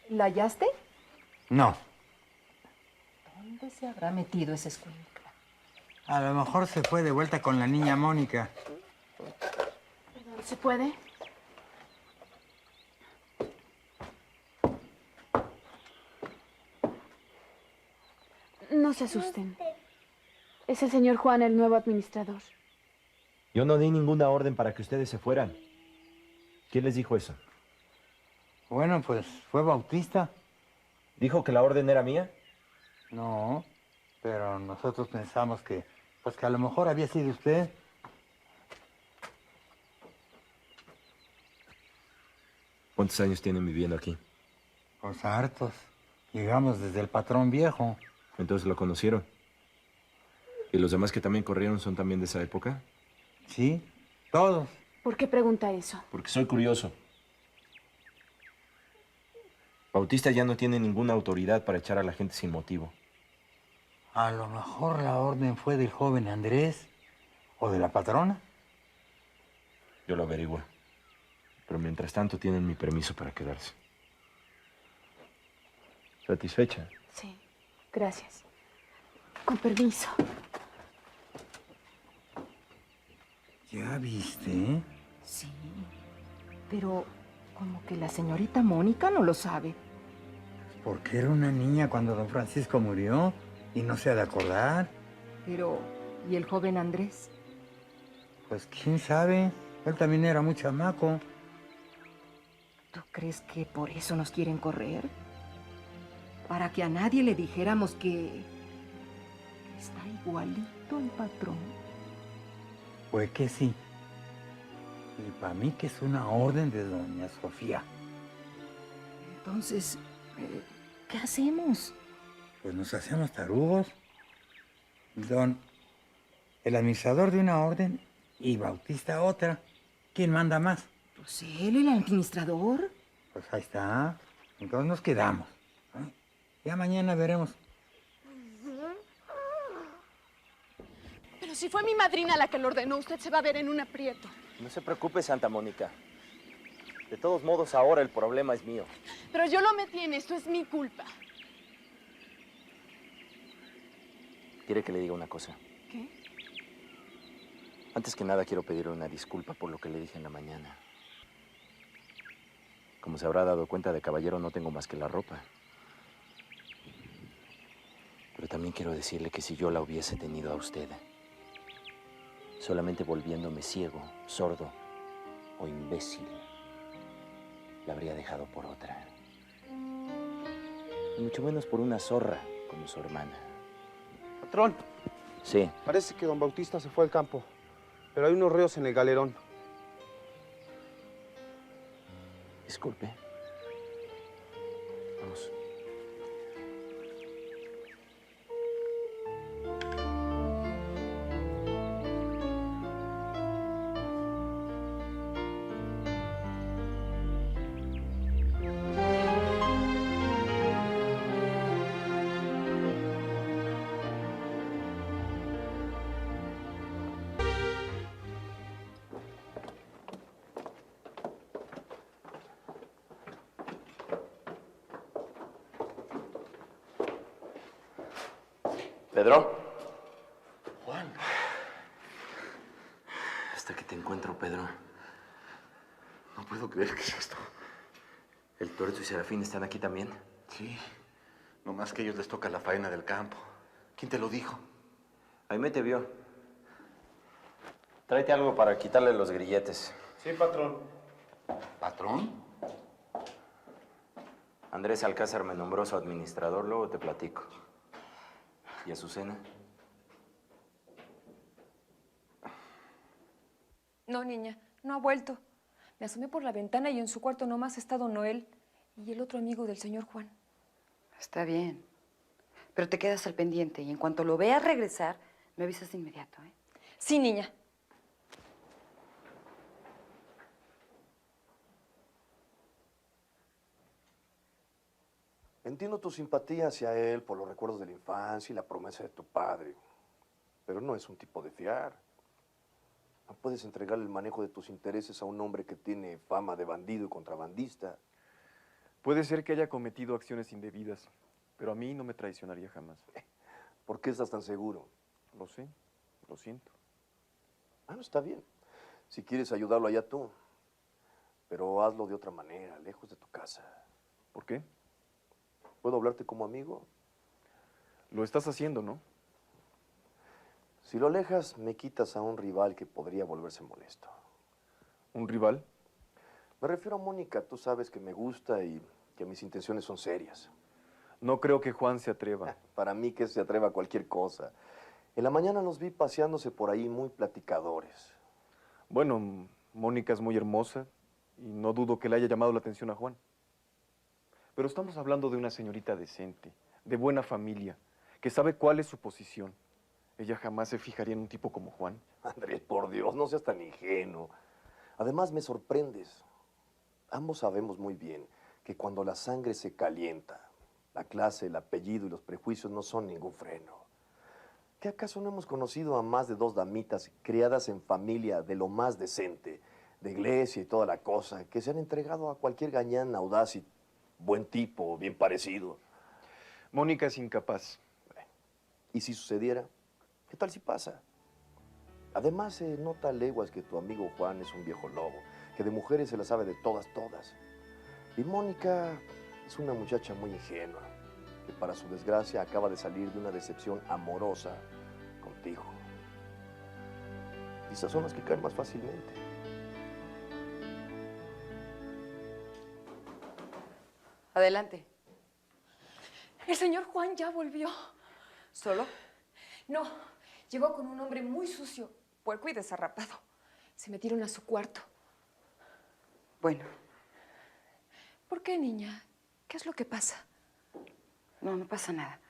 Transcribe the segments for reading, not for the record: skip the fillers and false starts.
¿La hallaste? No. ¿Dónde se habrá metido ese escuincla? A lo mejor se fue de vuelta con la niña Mónica. Perdón, ¿se puede? No se asusten. Es el señor Juan, el nuevo administrador. Yo no di ninguna orden para que ustedes se fueran. ¿Quién les dijo eso? Bueno, pues fue Bautista. ¿Dijo que la orden era mía? No, pero nosotros pensamos que, pues que a lo mejor había sido usted. ¿Cuántos años tienen viviendo aquí? Pues hartos. Llegamos desde el patrón viejo. Entonces lo conocieron. ¿Y los demás que también corrieron son también de esa época? Sí, todos. ¿Por qué pregunta eso? Porque soy curioso. Bautista ya no tiene ninguna autoridad para echar a la gente sin motivo. A lo mejor la orden fue del joven Andrés o de la patrona. Yo lo averiguo. Pero mientras tanto tienen mi permiso para quedarse. ¿Satisfecha? Sí, gracias. Con permiso. ¿Ya viste? Sí, pero como que la señorita Mónica no lo sabe. Porque era una niña cuando don Francisco murió y no se ha de acordar. Pero, ¿y el joven Andrés? Pues quién sabe. Él también era muy chamaco. ¿Tú crees que por eso nos quieren correr? Para que a nadie le dijéramos que está igualito al patrón. Pues que sí. Y para mí que es una orden de doña Sofía. Entonces, ¿qué hacemos? Pues nos hacemos tarugos. El administrador de una orden y Bautista otra. ¿Quién manda más? Pues él, el administrador. Pues ahí está. Entonces nos quedamos. ¿Eh? Ya mañana veremos. Pero si fue mi madrina la que lo ordenó, usted se va a ver en un aprieto. No se preocupe, Santa Mónica. De todos modos, ahora el problema es mío. Pero yo lo metí en esto, es mi culpa. ¿Quiere que le diga una cosa? ¿Qué? Antes que nada, quiero pedirle una disculpa por lo que le dije en la mañana. Como se habrá dado cuenta, de caballero no tengo más que la ropa. Pero también quiero decirle que si yo la hubiese tenido a usted, solamente volviéndome ciego, sordo o imbécil, la habría dejado por otra. Y mucho menos por una zorra como su hermana. Patrón, Sí. parece que don Bautista se fue al campo, pero hay unos reos en el galerón. Disculpe. Vamos. ¿Pedro? Juan. Hasta que te encuentro, Pedro. No puedo creer que es esto. ¿El tuerto y Serafín están aquí también? Sí, nomás que a ellos les toca la faena del campo. ¿Quién te lo dijo? Aimé te vio. Tráete algo para quitarle los grilletes. Sí, patrón. ¿Patrón? Andrés Alcázar me nombró su administrador, luego te platico. ¿Y Azucena? No, niña, no ha vuelto. Me asomé por la ventana y en su cuarto nomás está don Noel y el otro amigo del señor Juan. Está bien. Pero te quedas al pendiente y en cuanto lo veas regresar, me avisas de inmediato, ¿eh? Sí, niña. Entiendo tu simpatía hacia él por los recuerdos de la infancia y la promesa de tu padre, pero no es un tipo de fiar. No puedes entregar el manejo de tus intereses a un hombre que tiene fama de bandido y contrabandista. Puede ser que haya cometido acciones indebidas, pero a mí no me traicionaría jamás. ¿Por qué estás tan seguro? Lo sé, lo siento. Ah, no, está bien. Si quieres ayudarlo, allá tú. Pero hazlo de otra manera, lejos de tu casa. ¿Por qué? ¿Puedo hablarte como amigo? Lo estás haciendo, ¿no? Si lo alejas, me quitas a un rival que podría volverse molesto. ¿Un rival? Me refiero a Mónica. Tú sabes que me gusta y que mis intenciones son serias. No creo que Juan se atreva. Para mí que se atreva a cualquier cosa. En la mañana los vi paseándose por ahí muy platicadores. Bueno, Mónica es muy hermosa y no dudo que le haya llamado la atención a Juan. Pero estamos hablando de una señorita decente, de buena familia, que sabe cuál es su posición. Ella jamás se fijaría en un tipo como Juan. Andrés, por Dios, no seas tan ingenuo. Además, me sorprendes. Ambos sabemos muy bien que cuando la sangre se calienta, la clase, el apellido y los prejuicios no son ningún freno. ¿Qué acaso no hemos conocido a más de 2 damitas criadas en familia de lo más decente, de iglesia y toda la cosa, que se han entregado a cualquier gañán audaz y buen tipo, bien parecido? Mónica es incapaz. ¿Y si sucediera? ¿Qué tal si pasa? Además, se nota a leguas que tu amigo Juan es un viejo lobo, que de mujeres se la sabe de todas. Y Mónica es una muchacha muy ingenua, que para su desgracia acaba de salir de una decepción amorosa contigo. Y esas son las que caen más fácilmente. Adelante. El señor Juan ya volvió. ¿Solo? No, llegó con un hombre muy sucio, puerco y desarrapado. Se metieron a su cuarto. Bueno, ¿Por qué, niña? ¿Qué es lo que pasa? no pasa nada.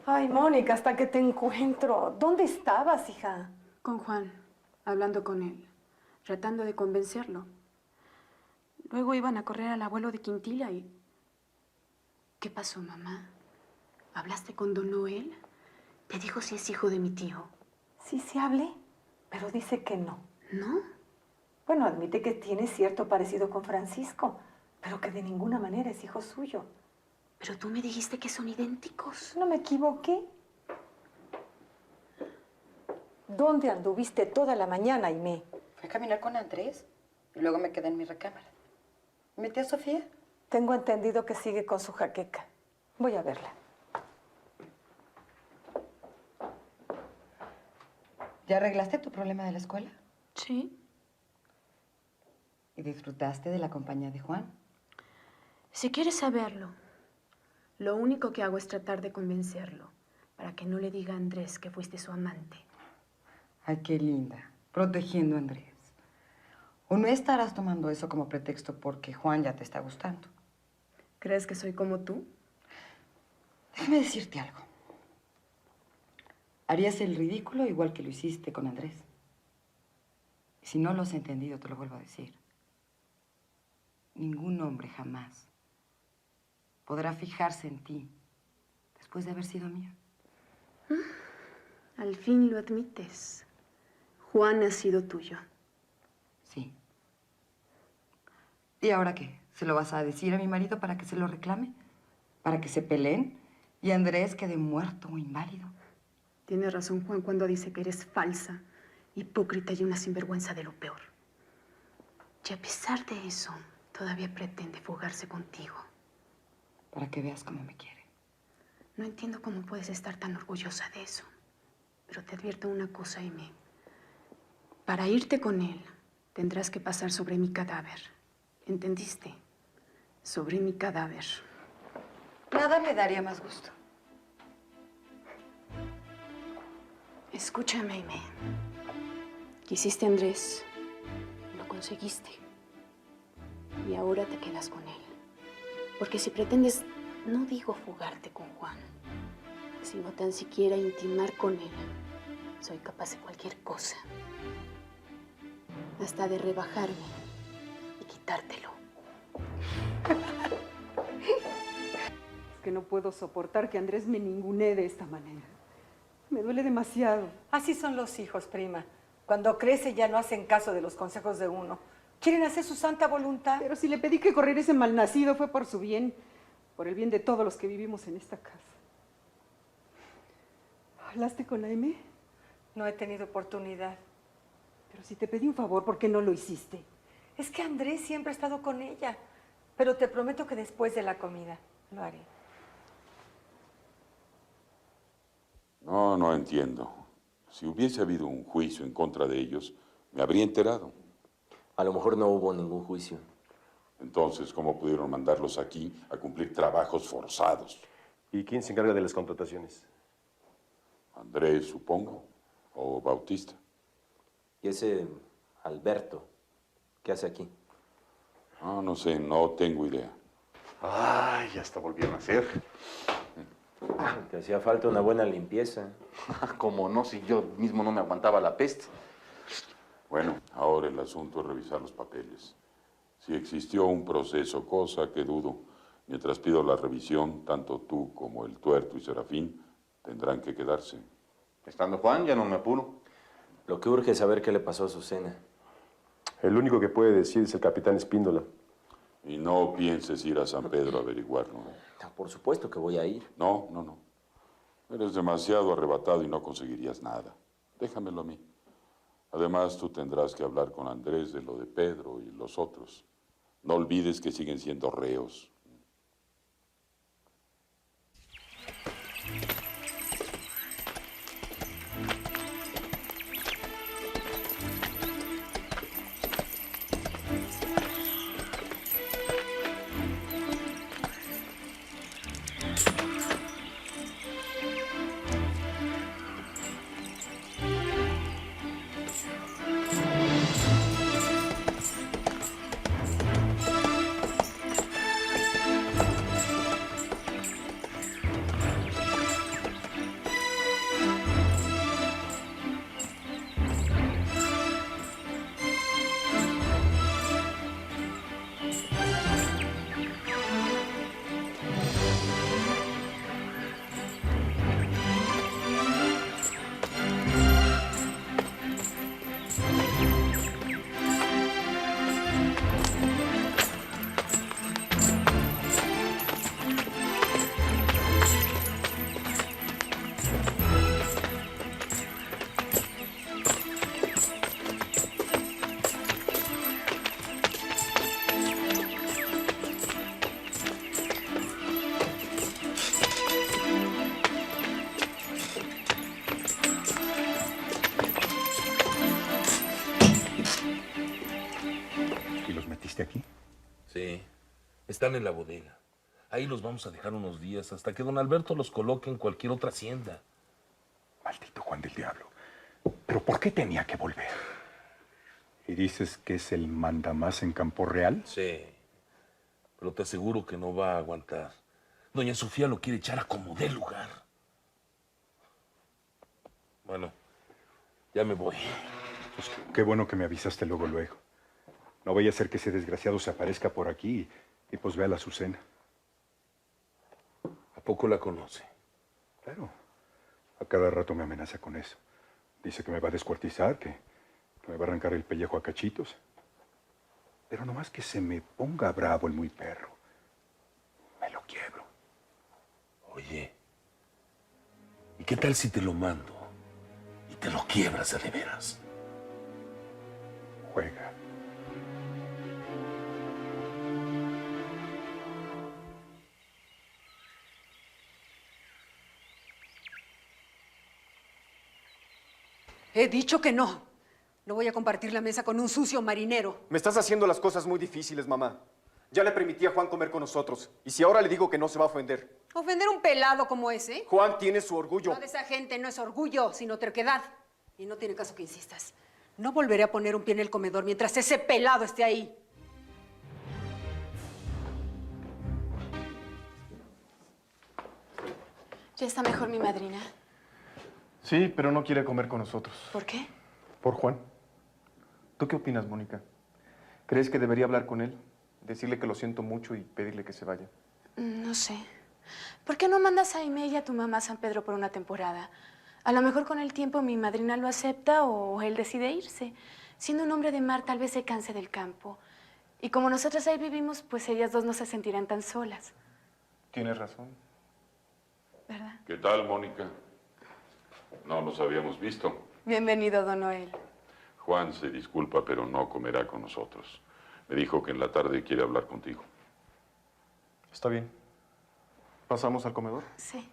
Ay, Mónica, hasta que te encuentro. ¿Dónde estabas, hija? Con Juan, hablando con él, tratando de convencerlo. Luego iban a correr al abuelo de Quintilla y... ¿Qué pasó, mamá? ¿Hablaste con don Noel? ¿Te dijo si es hijo de mi tío? Sí hablé, pero dice que no. ¿No? Bueno, admite que tiene cierto parecido con Francisco, pero que de ninguna manera es hijo suyo. Pero tú me dijiste que son idénticos. No me equivoqué. ¿Dónde anduviste toda la mañana, Aimé? Fui a caminar con Andrés y luego me quedé en mi recámara. ¿Mi tía Sofía? Tengo entendido que sigue con su jaqueca. Voy a verla. ¿Ya arreglaste tu problema de la escuela? Sí. ¿Y disfrutaste de la compañía de Juan? Si quieres saberlo, lo único que hago es tratar de convencerlo para que no le diga a Andrés que fuiste su amante. Ay, qué linda. Protegiendo a Andrés. ¿O no estarás tomando eso como pretexto porque Juan ya te está gustando? ¿Crees que soy como tú? Déjame decirte algo. Harías el ridículo igual que lo hiciste con Andrés. Y si no lo has entendido, te lo vuelvo a decir. Ningún hombre jamás podrá fijarse en ti después de haber sido mío. Al fin lo admites. Juan ha sido tuyo. Sí. ¿Y ahora qué? ¿Se lo vas a decir a mi marido para que se lo reclame? ¿Para que se peleen? ¿Y Andrés quede muerto o inválido? Tiene razón Juan cuando dice que eres falsa, hipócrita y una sinvergüenza de lo peor. Y a pesar de eso, todavía pretende fugarse contigo. Para que veas cómo me quiere. No entiendo cómo puedes estar tan orgullosa de eso. Pero te advierto una cosa, Aimé. Para irte con él, tendrás que pasar sobre mi cadáver. ¿Entendiste? Sobre mi cadáver. Nada me daría más gusto. Escúchame, Aimé. Quisiste a Andrés. Lo conseguiste. Y ahora te quedas con él. Porque si pretendes, no digo fugarte con Juan, sino tan siquiera intimar con él, soy capaz de cualquier cosa. Hasta de rebajarme y quitártelo. Es que no no puedo soportar que Andrés me ningunee de esta manera. Me duele demasiado. Así son los hijos, prima. Cuando crece ya no hacen caso de los consejos de uno. Quieren hacer su santa voluntad. Pero si le pedí que corriera ese malnacido fue por su bien, por el bien de todos los que vivimos en esta casa. ¿Hablaste con Aimé? No he tenido oportunidad. Pero si te pedí un favor, ¿por qué no lo hiciste? Es que Andrés siempre ha estado con ella. Pero te prometo que después de la comida lo haré. No entiendo. Si hubiese habido un juicio en contra de ellos, me habría enterado. A lo mejor no hubo ningún juicio. Entonces, ¿cómo pudieron mandarlos aquí a cumplir trabajos forzados? ¿Y quién se encarga de las contrataciones? Andrés, supongo, o Bautista. ¿Y ese Alberto qué hace aquí? No sé, no tengo idea. Ay, ya hasta volvieron a hacer. Te hacía falta una buena limpieza. Como no, si yo mismo no me aguantaba la peste. Bueno, ahora el asunto es revisar los papeles. Si existió un proceso, cosa que dudo, mientras pido la revisión, tanto tú como el Tuerto y Serafín tendrán que quedarse. Estando Juan, ya no me apuro. Lo que urge es saber qué le pasó a Azucena. El único que puede decir es el capitán Espíndola. Y no pienses ir a San Pedro a averiguarlo. Por supuesto que voy a ir. No. Eres demasiado arrebatado y no conseguirías nada. Déjamelo a mí. Además, tú tendrás que hablar con Andrés de lo de Pedro y los otros. No olvides que siguen siendo reos. ¿Aquí? Sí, están en la bodega. Ahí los vamos a dejar unos días hasta que don Alberto los coloque en cualquier otra hacienda. Maldito Juan del Diablo. ¿Pero por qué tenía que volver? ¿Y dices que es el mandamás en Campo Real? Sí, pero te aseguro que no va a aguantar. Doña Sofía lo quiere echar a como dé lugar. Bueno, ya me voy. Pues qué bueno que me avisaste luego. No vaya a ser que ese desgraciado se aparezca por aquí y pues vea a la Azucena. ¿A poco la conoce? Claro. A cada rato me amenaza con eso. Dice que me va a descuartizar, que me va a arrancar el pellejo a cachitos. Pero nomás que se me ponga bravo el muy perro, me lo quiebro. Oye, ¿y qué tal si te lo mando y te lo quiebras de veras? Juega. He dicho que no. No voy a compartir la mesa con un sucio marinero. Me estás haciendo las cosas muy difíciles, mamá. Ya le permití a Juan comer con nosotros. Y si ahora le digo que no, se va a ofender. ¿Ofender a un pelado como ese? Juan tiene su orgullo. Lo de esa gente no es orgullo, sino terquedad. Y no tiene caso que insistas. No volveré a poner un pie en el comedor mientras ese pelado esté ahí. ¿Ya está mejor mi madrina? Sí, pero no quiere comer con nosotros. ¿Por qué? Por Juan. ¿Tú qué opinas, Mónica? ¿Crees que debería hablar con él? Decirle que lo siento mucho y pedirle que se vaya. No sé. ¿Por qué no mandas a Aimé y a tu mamá a San Pedro por una temporada? A lo mejor con el tiempo mi madrina lo acepta o él decide irse. Siendo un hombre de mar, tal vez se canse del campo. Y como nosotras ahí vivimos, pues ellas dos no se sentirán tan solas. Tienes razón. ¿Verdad? ¿Qué tal, Mónica? No nos habíamos visto. Bienvenido, don Noel. Juan se disculpa, pero no comerá con nosotros. Me dijo que en la tarde quiere hablar contigo. Está bien. ¿Pasamos al comedor? Sí.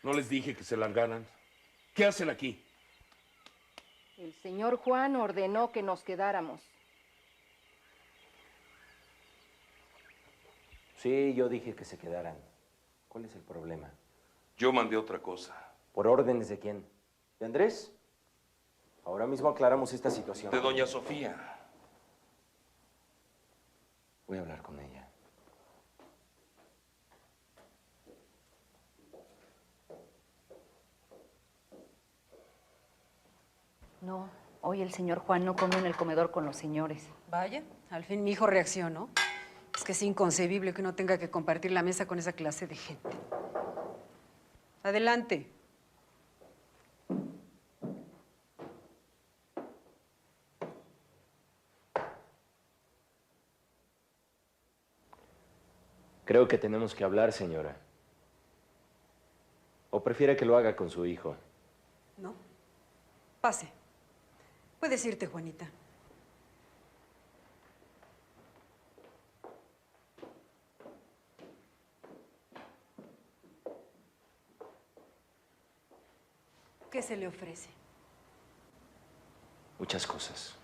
¿No les dije que se largaran? ¿Qué hacen aquí? El señor Juan ordenó que nos quedáramos. Sí, yo dije que se quedaran. ¿Cuál es el problema? Yo mandé otra cosa. ¿Por órdenes de quién? ¿De Andrés? Ahora mismo aclaramos esta situación. De doña Sofía. Voy a hablar con ella. No, hoy el señor Juan no comió en el comedor con los señores. Vaya, al fin mi hijo reaccionó. Es que es inconcebible que uno tenga que compartir la mesa con esa clase de gente. Adelante. Creo que tenemos que hablar, señora. ¿O prefiere que lo haga con su hijo? No. Pase. Puedes irte, Juanita. ¿Qué se le ofrece? Muchas cosas.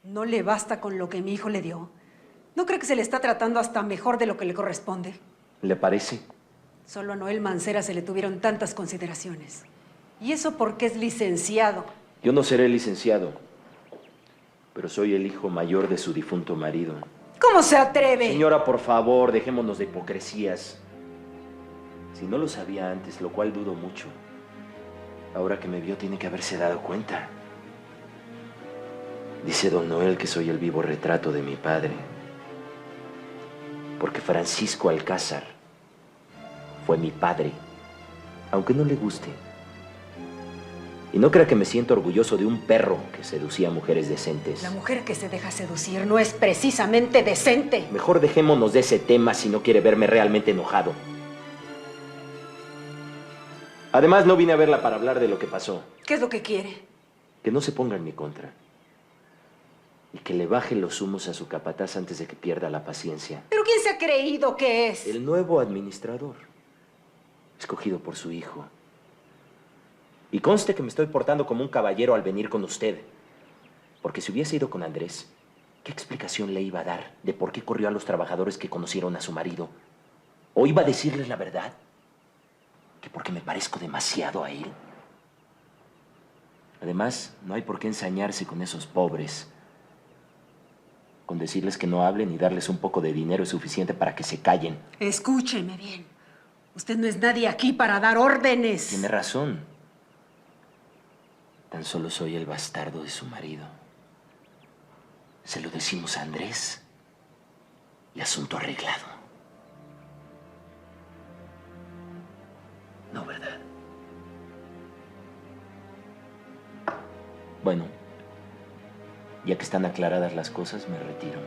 ¿No le basta con lo que mi hijo le dio? ¿No cree que se le está tratando hasta mejor de lo que le corresponde? ¿Le parece? Solo a Noel Mancera se le tuvieron tantas consideraciones. Y eso porque es licenciado. Yo no seré licenciado, pero soy el hijo mayor de su difunto marido. ¿Cómo se atreve? Señora, por favor, dejémonos de hipocresías. Si no lo sabía antes, lo cual dudo mucho, ahora que me vio tiene que haberse dado cuenta. Dice don Noel que soy el vivo retrato de mi padre, porque Francisco Alcázar fue mi padre, aunque no le guste. Y no crea que me siento orgulloso de un perro que seducía a mujeres decentes. La mujer que se deja seducir no es precisamente decente. Mejor dejémonos de ese tema si no quiere verme realmente enojado. Además, no vine a verla para hablar de lo que pasó. ¿Qué es lo que quiere? Que no se ponga en mi contra. Y que le baje los humos a su capataz antes de que pierda la paciencia. ¿Pero quién se ha creído que es? El nuevo administrador, escogido por su hijo. Y conste que me estoy portando como un caballero al venir con usted. Porque si hubiese ido con Andrés, ¿qué explicación le iba a dar de por qué corrió a los trabajadores que conocieron a su marido? ¿O iba a decirles la verdad? ¿Que porque me parezco demasiado a él? Además, no hay por qué ensañarse con esos pobres. Con decirles que no hablen y darles un poco de dinero es suficiente para que se callen. Escúcheme bien. Usted no es nadie aquí para dar órdenes. Tiene razón. Tan solo soy el bastardo de su marido. Se lo decimos a Andrés y asunto arreglado. No, ¿verdad? Bueno, ya que están aclaradas las cosas, me retiro.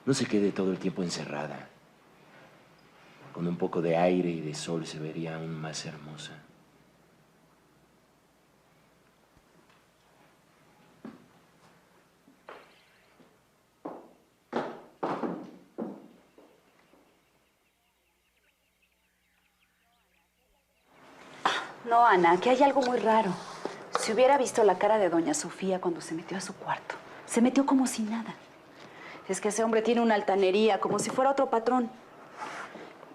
No se quede todo el tiempo encerrada. Con un poco de aire y de sol se vería aún más hermosa. No, Ana, que hay algo muy raro. Si hubiera visto la cara de doña Sofía cuando se metió a su cuarto, se metió como si nada. Es que ese hombre tiene una altanería, como si fuera otro patrón.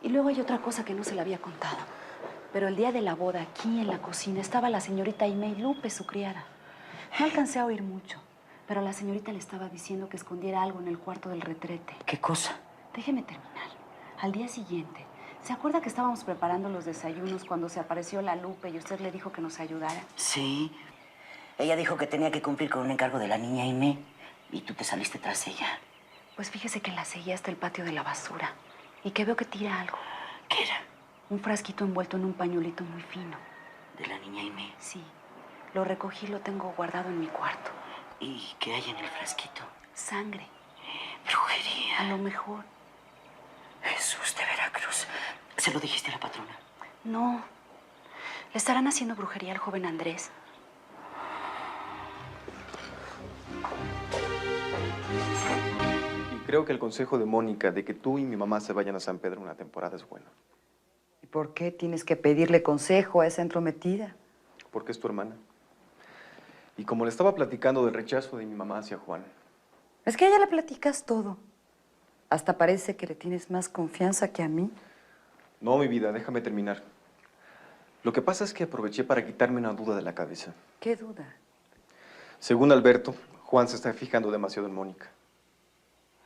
Y luego hay otra cosa que no se le había contado. Pero el día de la boda, aquí en la cocina, estaba la señorita Aimee Lupe, su criada. No alcancé a oír mucho, pero la señorita le estaba diciendo que escondiera algo en el cuarto del retrete. ¿Qué cosa? Déjeme terminar. Al día siguiente, ¿se acuerda que estábamos preparando los desayunos cuando se apareció la Lupe y usted le dijo que nos ayudara? Sí. Ella dijo que tenía que cumplir con un encargo de la niña Aimee y tú te saliste tras ella. Pues fíjese que la seguí hasta el patio de la basura y que veo que tira algo. ¿Qué era? Un frasquito envuelto en un pañuelito muy fino. ¿De la niña Aimee? Sí. Lo recogí y lo tengo guardado en mi cuarto. ¿Y qué hay en el frasquito? Sangre. Brujería. A lo mejor. Jesús de Veracruz. ¿Se lo dijiste a la patrona? No. ¿Le estarán haciendo brujería al joven Andrés? Y creo que el consejo de Mónica de que tú y mi mamá se vayan a San Pedro una temporada es bueno. ¿Y por qué tienes que pedirle consejo a esa entrometida? Porque es tu hermana. Y como le estaba platicando del rechazo de mi mamá hacia Juan. Es que a ella le platicas todo. Hasta parece que le tienes más confianza que a mí. No, mi vida, déjame terminar. Lo que pasa es que aproveché para quitarme una duda de la cabeza. ¿Qué duda? Según Alberto, Juan se está fijando demasiado en Mónica.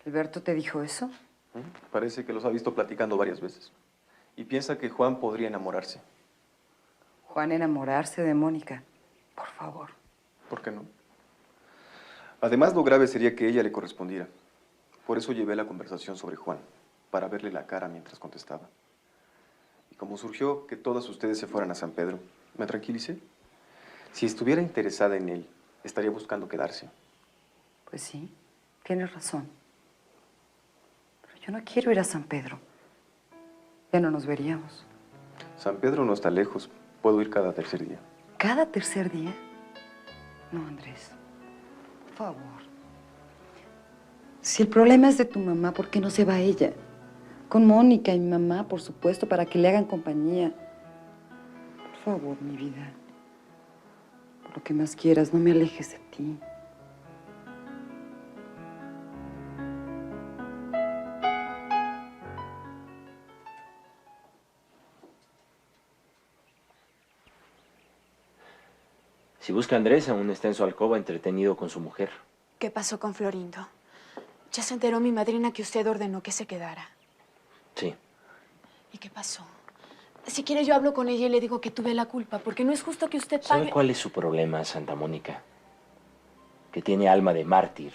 ¿Alberto te dijo eso? Parece que los ha visto platicando varias veces. Y piensa que Juan podría enamorarse. Juan enamorarse de Mónica. Por favor. ¿Por qué no? Además, lo grave sería que ella le correspondiera. Por eso llevé la conversación sobre Juan, para verle la cara mientras contestaba. Y como surgió que todas ustedes se fueran a San Pedro, me tranquilicé. Si estuviera interesada en él, estaría buscando quedarse. Pues sí, tienes razón. Pero yo no quiero ir a San Pedro. Ya no nos veríamos. San Pedro no está lejos. Puedo ir cada tercer día. ¿Cada tercer día? No, Andrés. Por favor. Si el problema es de tu mamá, ¿por qué no se va ella? Con Mónica y mi mamá, por supuesto, para que le hagan compañía. Por favor, mi vida. Por lo que más quieras, no me alejes de ti. Si busca a Andrés, aún está en su alcoba entretenido con su mujer. ¿Qué pasó con Florindo? Ya se enteró mi madrina que usted ordenó que se quedara. Sí. ¿Y qué pasó? Si quiere yo hablo con ella y le digo que tuve la culpa, porque no es justo que usted ¿Sabe pague... cuál es su problema, Santa Mónica? Que tiene alma de mártir.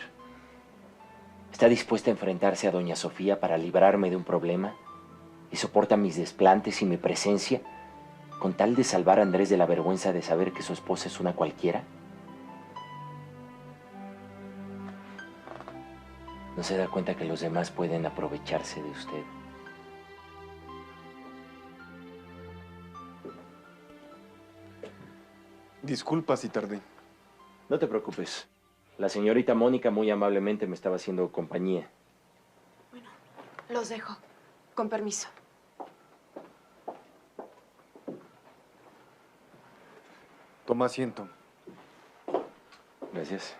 Está dispuesta a enfrentarse a doña Sofía para librarme de un problema y soporta mis desplantes y mi presencia con tal de salvar a Andrés de la vergüenza de saber que su esposa es una cualquiera. ¿No se da cuenta que los demás pueden aprovecharse de usted? Disculpa si tardé. No te preocupes. La señorita Mónica muy amablemente me estaba haciendo compañía. Los dejo. Con permiso. Toma asiento. Gracias.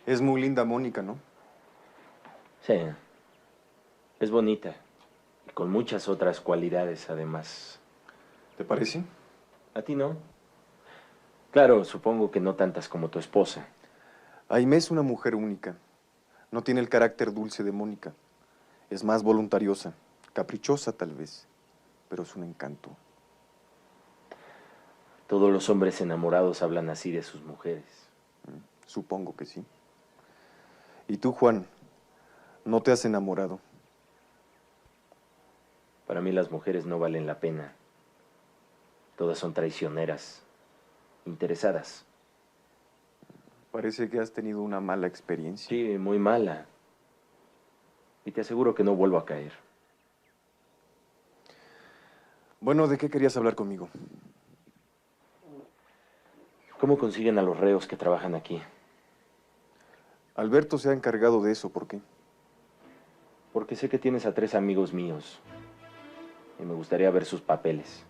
Es muy linda Mónica, ¿no? Sí. Es bonita. Y con muchas otras cualidades, además. ¿Te parece? ¿A ti no? Claro, supongo que no tantas como tu esposa. Aimee es una mujer única. No tiene el carácter dulce de Mónica. Es más voluntariosa, caprichosa tal vez, pero es un encanto. Todos los hombres enamorados hablan así de sus mujeres. Supongo que sí. ¿Y tú, Juan, no te has enamorado? Para mí las mujeres no valen la pena. Todas son traicioneras, interesadas. Parece que has tenido una mala experiencia. Sí, muy mala. Y te aseguro que no vuelvo a caer. Bueno, ¿de qué querías hablar conmigo? ¿Cómo consiguen a los reos que trabajan aquí? Alberto se ha encargado de eso, ¿por qué? Porque sé que tienes a 3 amigos míos. Y me gustaría ver sus papeles.